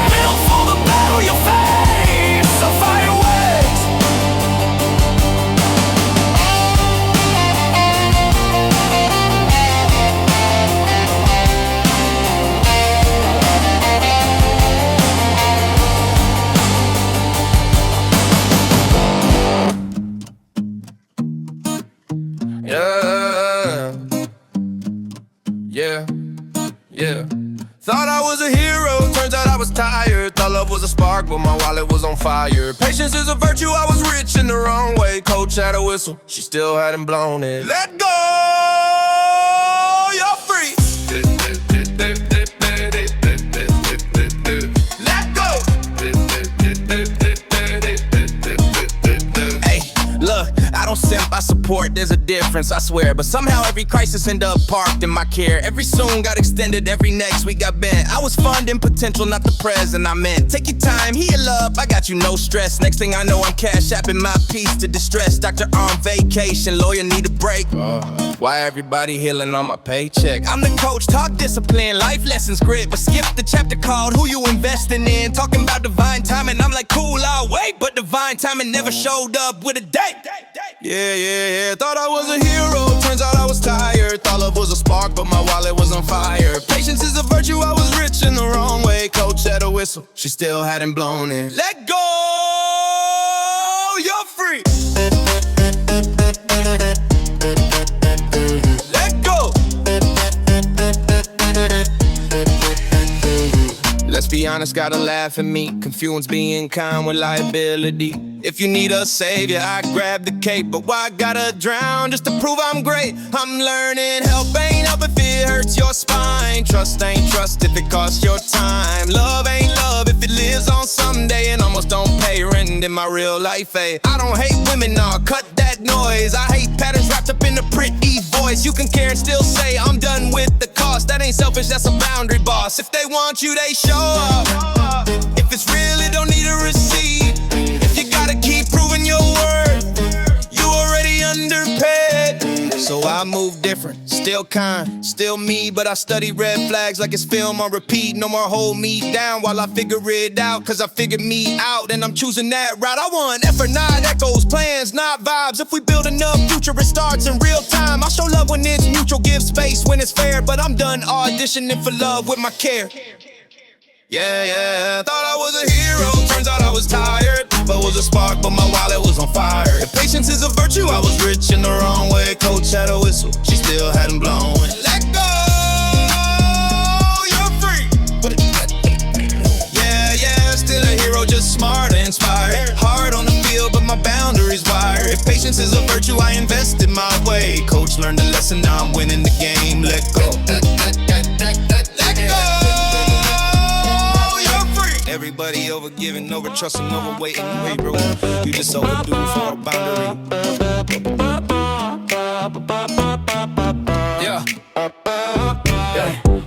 Built for the battle you face. Fight wax. Yeah, yeah, yeah. Thought I was a hero, turns out I was tired. Thought love was a spark, but my wallet was on fire. Patience is a virtue, I was rich in the wrong way. Coach had a whistle, she still hadn't blown it. Let go, you're free. Let go. Hey, look, I don't simp, I support, there's a difference, I swear. But somehow every crisis end up parked in my care. Every soon got extended, every next week got bent. I was funding potential, not the present I meant. Take your time, heal up, I got you, no stress. Next thing I know, I'm cash apping my piece to distress. Doctor on vacation, lawyer need a break. Why everybody healing on my paycheck? I'm the coach, talk discipline, life lessons, grit. But skip the chapter called Who You Investing In. Talking about divine timing, I'm like, cool, I'll wait. But divine timing never showed up with a date. Yeah. Thought I was a hero, turns out I was tired. Thought love was a spark, but my wallet was on fire. Patience is a virtue, I was rich in the wrong way. Coach had a whistle, she still hadn't blown it. Let go, you're free. Let go. Let's be honest, gotta laugh at me. Confuse being kind with liability. If you need a savior, I grab the cape. But why gotta drown just to prove I'm great? I'm learning, help ain't help if it hurts your spine. Trust ain't trust if it costs your time. Love ain't love if it lives on someday and almost don't pay rent in my real life, eh? I don't hate women, nah, cut that noise. I hate patterns wrapped up in a pretty voice. You can care and still say I'm done with the cost. That ain't selfish, that's a boundary, boss. If they want you, they show up. If it's real, it don't need a receipt. If you gotta keep proving your worth, you already underpaid. So I move different, still kind, still me, but I study red flags like it's film on repeat. No more hold me down while I figure it out, cause I figured me out and I'm choosing that route. I want effort, not echoes, plans, not vibes. If we build enough future, it starts in real time. I show love when it's mutual, give space when it's fair, but I'm done auditioning for love with my care. Yeah, thought I was a hero, turns out I was tired. But was a spark, but my wallet was on fire. If patience is a virtue, I was rich in the wrong way. Coach had a whistle, she still hadn't blown. Let go, you're free. Yeah, still a hero, just smart and inspired. Hard on the field, but my boundaries wired. If patience is a virtue, I invested my way. Coach learned a lesson, now I'm winning the game. Let go, let go. Everybody overgiving, over trusting, over waiting. Wait, bro, you just overdue for a boundary. Yeah.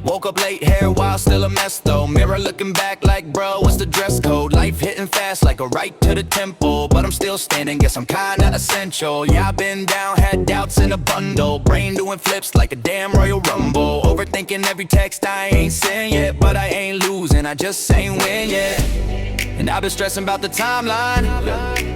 Woke up late, hair wild, still a mess though. Mirror looking back like, bro, what's the dress code? Life hitting fast like a right to the temple, but I'm still standing, guess I'm kinda essential. Yeah, I've been down, had doubts in a bundle. Brain doing flips like a damn Royal Rumble. Overthinking every text I ain't sent yet, but I ain't losing, I just ain't win yet. And I've been stressing about the timeline,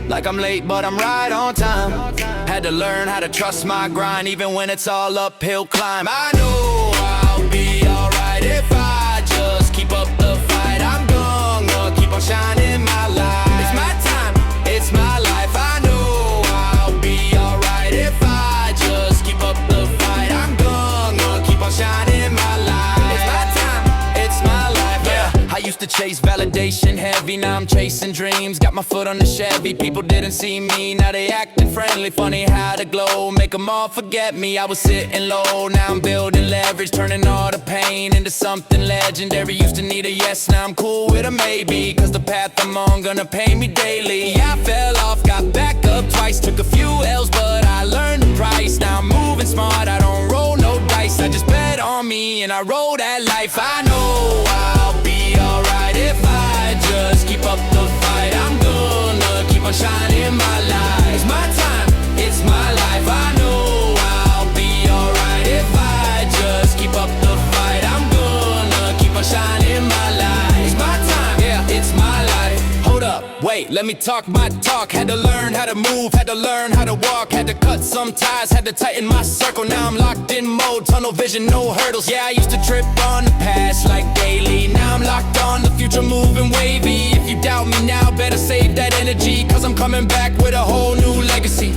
like I'm late but I'm right on time. Had to learn how to trust my grind, even when it's all uphill climb. I know I'll be alright if I just keep up the fight. I'm gonna keep on shining my light. It's my time, it's my life. I know I'll be alright if I just keep up the fight. I'm gonna keep on shining my light. It's my time, it's my life. Yeah, I used to chase validation heavy, now I'm chasing dreams. Got my foot on the Chevy, people didn't see me, now they acting friendly. Funny how the glow make them all forget me. I was sitting low, now I'm building leverage, turning all the pain into something legendary. Used to need a yes, now I'm cool with a maybe, cause the path I'm on gonna pay me daily. Yeah, I fell off, got back up twice, took a few L's, but I learned the price. Now I'm moving smart, I don't roll no dice, I just bet on me and I roll that life. I know I'll be alright if I just keep up the fight. I'm gonna keep on shining my light. It's my time, it's my life. I know I'll be alright if I just keep up the fight. I'm gonna keep on shining my light. It's my time, yeah, it's my life. Hold up, wait, let me talk my talk. Had to learn how to move, had to learn how to walk. Had to cut some ties, had to tighten my circle. Now I'm locked in mode, tunnel vision, no hurdles. Yeah, I used to trip on the past like daily. Now I'm locked on the future, moving wavy. If you doubt me now, better save that energy, cause I'm coming back with a whole new legacy.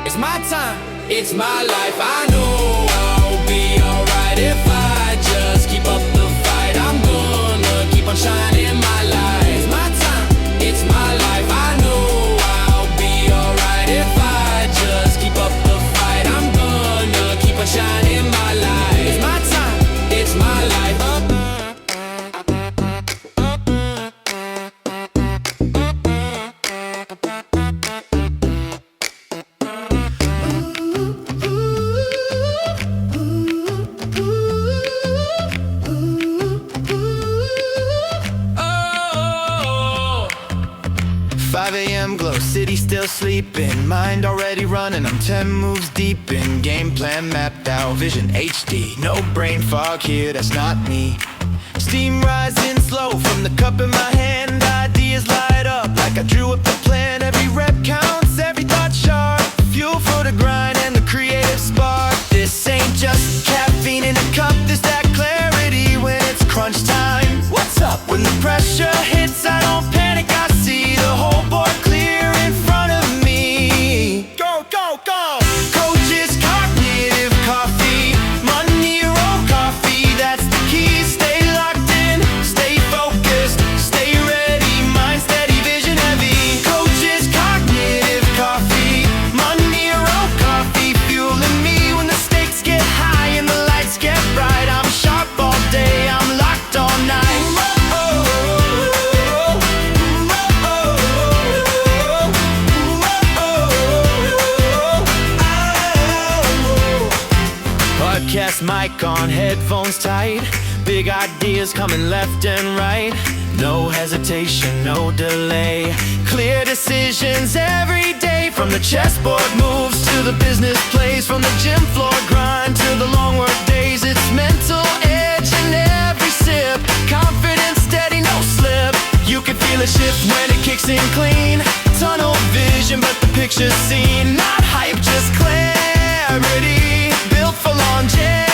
It's my time, it's my life. I know I'll be alright if I just keep up the fight. I'm gonna keep on shining my light. It's my time, it's my life. I know I'll be alright if I just keep up the fight. I'm gonna keep on shining my light. It's my time, it's my life. Glow city still sleeping, mind already running. I'm 10 moves deep in, game plan mapped out, vision HD. No brain fog here, that's not me. Steam rising slow from the cup in my hand. Ideas light up like I drew up the plan. Every rep counts, every thought sharp. Fuel for the grind and the creative spark. This ain't just caffeine in a cup, there's that clarity when it's crunch time. What's up? When the pressure hits, I don't panic, I see the whole board clear in front of me. Go, go, go! Coach's cognitive coffee, money roll coffee, that's the key. Stay locked in, stay focused, stay ready, mind steady, vision heavy. Coach's cognitive coffee, money roll coffee, fueling me when the stakes get high and the lights get bright. I'm sharp all day, I'm locked all night. Podcast mic on, headphones tight. Big ideas coming left and right. No hesitation, no delay. Clear decisions every day. From the chessboard moves to the business plays. From the gym floor grind to the long work days. It's mental edge in every sip. Confidence steady, no slip. You can feel a shift when it kicks in clean. Tunnel vision, but the picture's seen. Not hype, just clarity. Built for longevity.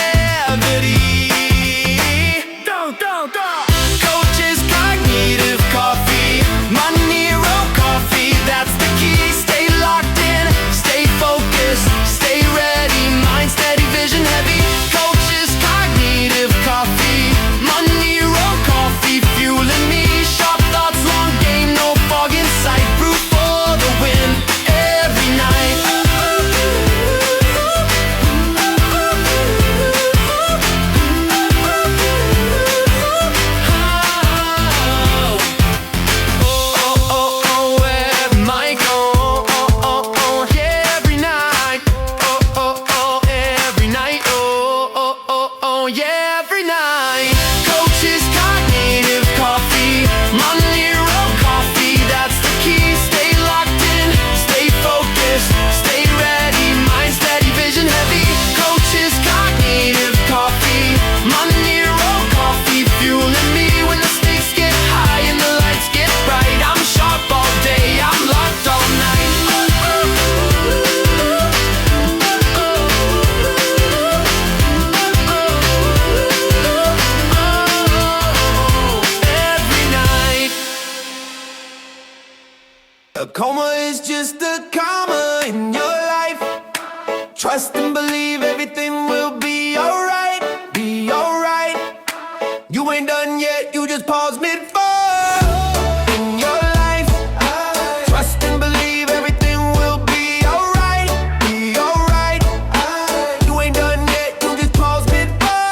Coach's cognitive coffee. My Nero coffee, that's the key. Stay locked in, stay focused, stay ready. Mind steady, vision heavy. Coach's cognitive coffee. My Nero coffee, fueling me. Sharp thoughts, long game, no fog in sight. Brute for the win every night. A coma is just a comma in your life. Trust and believe everything will be alright, be alright. You ain't done yet, you just pause mid-fall in your life. Trust and believe everything will be alright, be alright. You ain't done yet, you just pause mid-fall.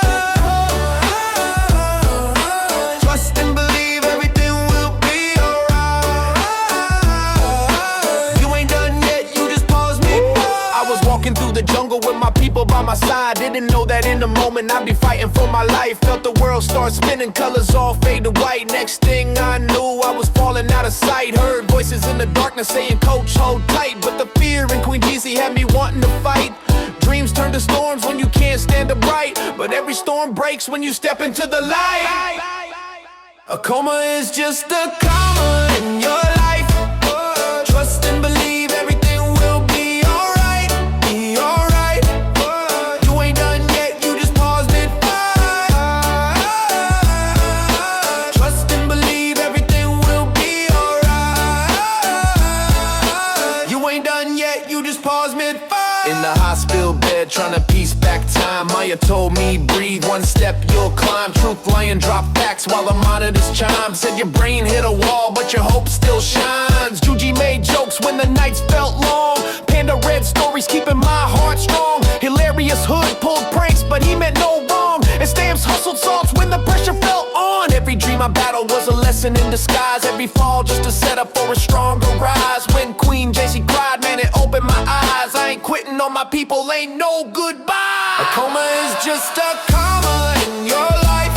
Trust and believe everything will be alright. You ain't done yet, you just pause mid-fall. I was walking through the jungle with my people by my side. Didn't know that in a moment I'd be fighting for my life. Felt the world start spinning, colors all fade to white. Next thing I knew, I was falling out of sight. Heard voices in the darkness saying, "Coach, hold tight." But the fear in Queen Jeezy had me wanting to fight. Dreams turn to storms when you can't stand upright. But every storm breaks when you step into the light. A coma is just a comma in your life. Trust and believe everything will be alright, be alright. You ain't done yet, you just pause mid-fight. Trust and believe everything will be alright. You ain't done yet, you just pause mid-fight. In the hospital bed, trying to piece back time. Maya told me, breathe, one step you'll climb. Truth lying, drop facts while the monitors chime. Said your brain hit a wall, but your hope still shines. Juji made jokes when the nights felt long. Panda read stories, keeping my heart strong. Hilarious hood pulled pranks, but he meant no wrong. And Stamps hustled salts when the pressure felt on. Every dream I battled was a lesson in disguise. Every fall just a setup for a stronger rise. When Queen JC cried, man, it opened my eyes. I ain't quitting on my people, ain't no goodbye. A coma is just a comma in your life.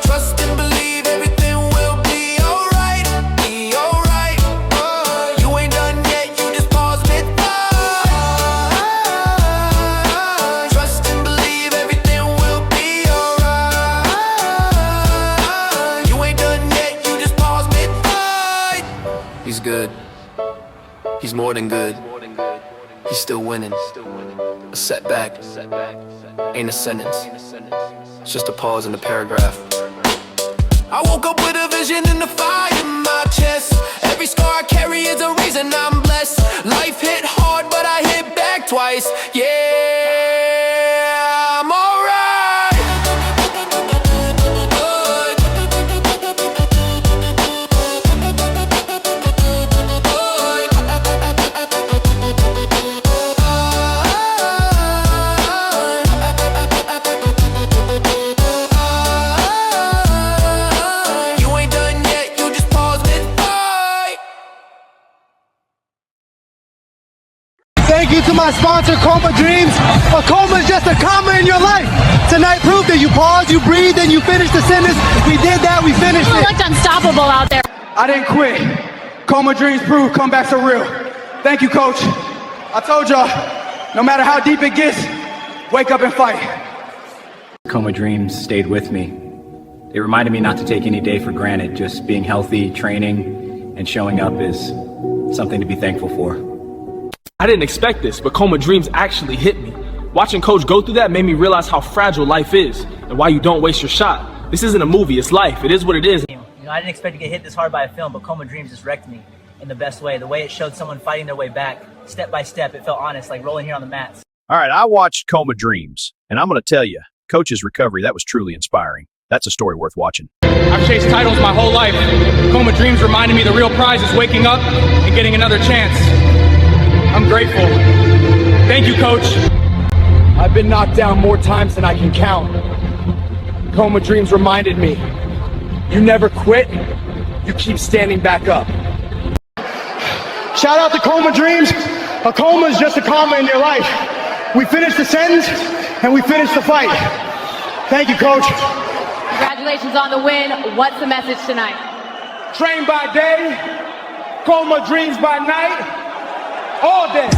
Trust and believe everything will be alright, be alright. You ain't done yet, you just pause mid-fight. Trust and believe everything will be alright. You ain't done yet, you just pause mid-fight. He's good. He's more than good. He's still winning. A setback ain't a sentence. It's just a pause in the paragraph. I woke up with a vision and a fire in my chest. Every scar I carry is a reason I'm blessed. Life hit hard, but I hit back twice. Yeah, I'm alright. Thank you to my sponsor, Coma Dreams. A coma is just a comma in your life. Tonight proved that you pause, you breathe, and you finish the sentence. We did that, we finished You it. looked unstoppable out there. I didn't quit. Coma Dreams prove comebacks are real. Thank you, coach. I told y'all, no matter how deep it gets, wake up and fight. Coma Dreams stayed with me. It reminded me not to take any day for granted. Just being healthy, training, and showing up is something to be thankful for. I didn't expect this, but Coma Dreams actually hit me. Watching Coach go through that made me realize how fragile life is and why you don't waste your shot. This isn't a movie, it's life. It is what it is. You know, I didn't expect to get hit this hard by a film, but Coma Dreams just wrecked me in the best way. The way it showed someone fighting their way back, step by step, it felt honest, like rolling here on the mats. All right, I watched Coma Dreams, and I'm going to tell you, Coach's recovery, that was truly inspiring. That's a story worth watching. I've chased titles my whole life. Coma Dreams reminded me the real prize is waking up and getting another chance. I'm grateful. Thank you, Coach. I've been knocked down more times than I can count. Coma Dreams reminded me, you never quit, you keep standing back up. Shout out to Coma Dreams. A coma is just a comma in your life. We finished the sentence and we finished the fight. Thank you, Coach. Congratulations on the win. What's the message tonight? Train by day, Coma Dreams by night, all day.